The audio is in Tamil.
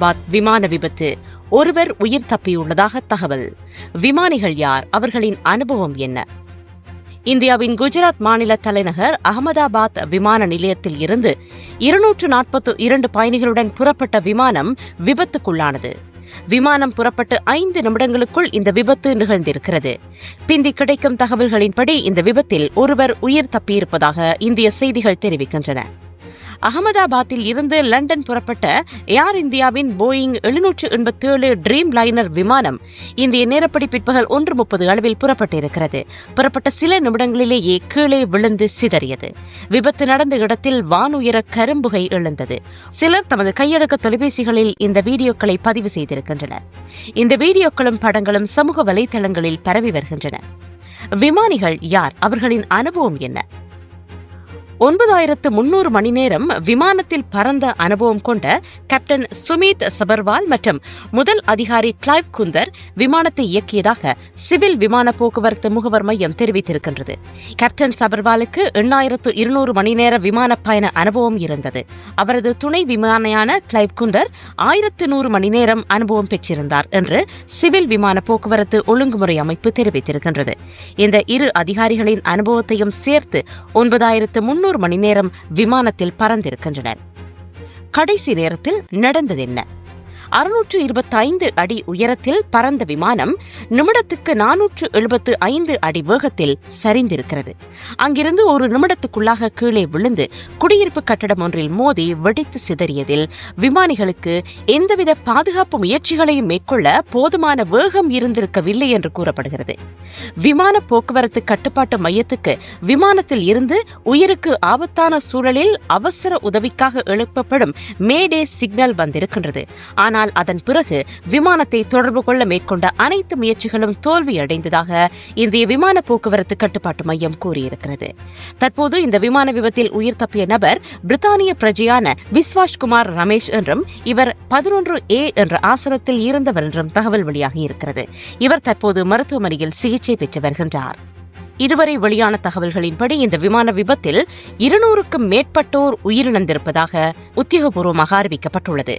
பாத் விமான விபத்து, ஒருவர் உயிர் தப்பியுள்ளதாக தகவல். விமானிகள் யார்? அவர்களின் அனுபவம் என்ன? இந்தியாவின் குஜராத் மாநில தலைநகர் அகமதாபாத் விமான நிலையத்தில் இருந்து 242 பயணிகளுடன் புறப்பட்ட விமானம் விபத்துக்குள்ளானது. விமானம் புறப்பட்டு 5 நிமிடங்களுக்குள் இந்த விபத்து நிகழ்ந்திருக்கிறது. பிந்தி கிடைக்கும் தகவல்களின்படி இந்த விபத்தில் ஒருவர் உயிர் தப்பியிருப்பதாக இந்திய செய்திகள் தெரிவிக்கின்றன. அகமதாபாத்தில் இருந்து லண்டன் புறப்பட்ட ஏர் இந்தியாவின் போயிங் 787 ட்ரீம் லைனர் விமானம் இந்திய நேரப்படி பிற்பகல் 1:30 அளவில் புறப்பட்டிருக்கிறது. புறப்பட்ட சில நிமிடங்களிலேயே கீழே விழுந்து சிதறியது. விபத்து நடந்த இடத்தில் வானுயர கரும்புகை எழுந்தது. சிலர் தமது கையடக்க தொலைபேசிகளில் இந்த வீடியோக்களை பதிவு செய்திருக்கின்றனர். இந்த வீடியோக்களும் படங்களும் சமூக வலைதளங்களில் பரவி வருகின்றன. விமானிகள் யார்? அவர்களின் அனுபவம் என்ன? 9300 மணி நேரம் விமானத்தில் பறந்த அனுபவம் கொண்ட கேப்டன் சுமித் சபர்வால் மற்றும் முதல் அதிகாரி கிளைவ் குந்தர் விமானத்தை இயக்கியதாக சிவில் விமான போக்குவரத்து முகவர் மையம் தெரிவித்திருக்கின்றது. கேப்டன் சபர்வாலுக்கு 8200 மணி நேர விமான பயண அனுபவம் இருந்தது. அவரது துணை விமானியான கிளைவ் குந்தர் 1100 மணி நேரம் அனுபவம் பெற்றிருந்தார் என்று சிவில் விமான போக்குவரத்து ஒழுங்குமுறை அமைப்பு தெரிவித்திருக்கின்றது. இந்த இரு அதிகாரிகளின் அனுபவத்தையும் சேர்த்து 9300 மணி நேரம் விமானத்தில் பறந்திருக்கின்றனர். கடைசி நேரத்தில் நடந்தது என்ன? 625 அடி உயரத்தில் பறந்த விமானம் நிமிடத்துக்கு 475 அடி வேகத்தில் சரிந்திருக்கிறது. அங்கிருந்து ஒரு நிமிடத்துக்குள்ளாக கீழே விழுந்து குடியிருப்பு கட்டடம் ஒன்றில் மோதி வெடித்து சிதறியதில் விமானிகளுக்கு எந்தவித பாதுகாப்பு முயற்சிகளையும் மேற்கொள்ள போதுமான வேகம் இருந்திருக்கவில்லை என்று கூறப்படுகிறது. விமான போக்குவரத்து கட்டுப்பாட்டு மையத்துக்கு விமானத்தில் இருந்து உயிருக்கு ஆபத்தான சூழலில் அவசர உதவிக்காக எழுப்பப்படும் மேடே சிக்னல் வந்திருக்கின்றது. ஆனால் அதன் பிறகு விமானத்தை தொடர்பு கொள்ள மேற்கொண்ட அனைத்து முயற்சிகளும் தோல்வியடைந்ததாக இந்திய விமான போக்குவரத்து கட்டுப்பாட்டு மையம் கூறியிருக்கிறது. தற்போது இந்த விமான விபத்தில் உயிர் தப்பிய நபர் பிரித்தானிய பிரஜையான விஸ்வாஷ் குமார் ரமேஷ் என்றும் இவர் 11A என்ற ஆசனத்தில் இருந்தவர் என்றும் தகவல் வெளியாகி இருக்கிறது. இவர் தற்போது மருத்துவமனையில் சிகிச்சை பெற்று வருகின்றார். இதுவரை வெளியான தகவல்களின்படி இந்த விமான விபத்தில் 200க்கும் மேற்பட்டோர் உயிரிழந்திருப்பதாக உத்தியோகபூர்வமாக அறிவிக்கப்பட்டுள்ளது.